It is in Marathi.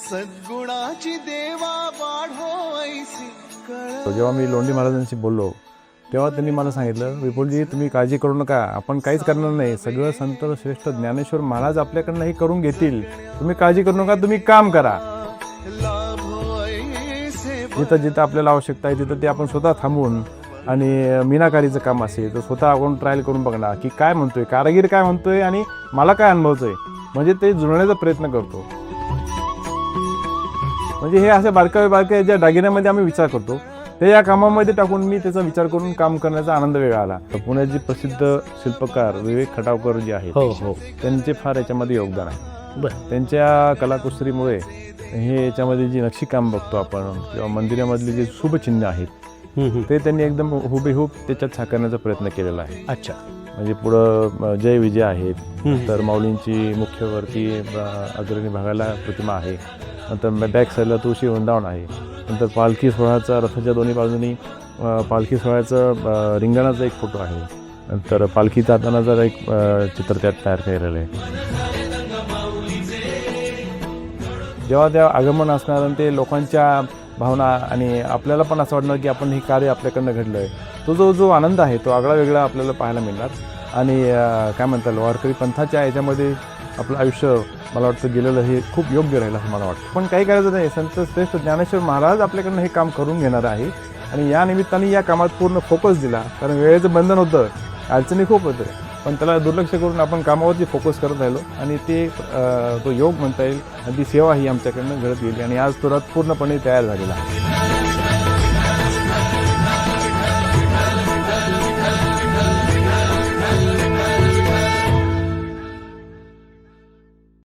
सद्गुणाची देवा वाढो ऐसी कळ. जेव्हा मी लोंढे महाराजांशी बोललो तेव्हा त्यांनी मला सांगितलं, विपुलजी तुम्ही काळजी करू नका, आपण काहीच करणार नाही, सगळं संत श्रेष्ठ ज्ञानेश्वर महाराज आपल्याकडनं हे करून घेतील, तुम्ही काळजी करू नका, तुम्ही काम करा. जिथं जिथं आपल्याला आवश्यकता आहे तिथं ते आपण स्वतः थांबून आणि मीनाकारीचं काम असेल तर स्वतः आपण ट्रायल करून बघणार की काय म्हणतोय कारागीर, काय म्हणतोय आणि मला काय अनुभवतोय, म्हणजे ते जुळण्याचा प्रयत्न करतो. म्हणजे हे असे बारकावे ज्या दागिन्यामध्ये आम्ही विचार करतो ते या कामामध्ये टाकून मी त्याचा विचार करून काम करण्याचा आनंद वेगळा आला. पुण्याचे प्रसिद्ध शिल्पकार विवेक खटावकर जे आहेत त्यांचे फार याच्यामध्ये योगदान आहे. त्यांच्या कलाकुसरीमुळे हे याच्यामध्ये जी नक्षीकाम बघतो आपण किंवा मंदिरामधली जे शुभचिन्ह आहेत ते त्यांनी एकदम हुबेहूब त्याच्यात साकारण्याचा प्रयत्न केलेला आहे. अच्छा. म्हणजे पुढं जय विजय आहेत, तर माऊलींची मुख्यवरती अग्रणी भागाला प्रतिमा आहे, नंतर बॅक साईडला तुळशी वृंदावन आहे, नंतर पालखी सोहळ्याचा रथाच्या दोन्ही बाजूनी पालखी सोहळ्याचं रिंगणाचा एक फोटो आहे, नंतर पालखी जातानाचा एक चित्र त्यात तयार केलेलं आहे. जेव्हा त्या आगमन असणार आणि ते लोकांच्या भावना आणि आपल्याला पण असं वाटणार की आपण हे कार्य आपल्याकडनं घडलं आहे, तो जो आनंद आहे तो आगळा वेगळा आपल्याला पाहायला मिळणार. आणि काय म्हणतात वारकरी पंथाच्या याच्यामध्ये आपलं आयुष्य मला वाटतं गेलेलं हे खूप योग्य राहील असं मला वाटतं. पण काही करायचं नाही, संत श्रेष्ठ ज्ञानेश्वर महाराज आपल्याकडनं हे काम करून घेणार आहे आणि या निमित्ताने या कामात पूर्ण फोकस दिला. कारण वेळेचं बंधन होतं, अडचणी खूप होतं, पण त्याला दुर्लक्ष करून आपण कामावरती फोकस करत राहिलो आणि ते तो योग म्हणता येईल आणि ती सेवा ही आमच्याकडनं घडत गेली आणि आज तो रथ पूर्णपणे तयार झालेला आहे.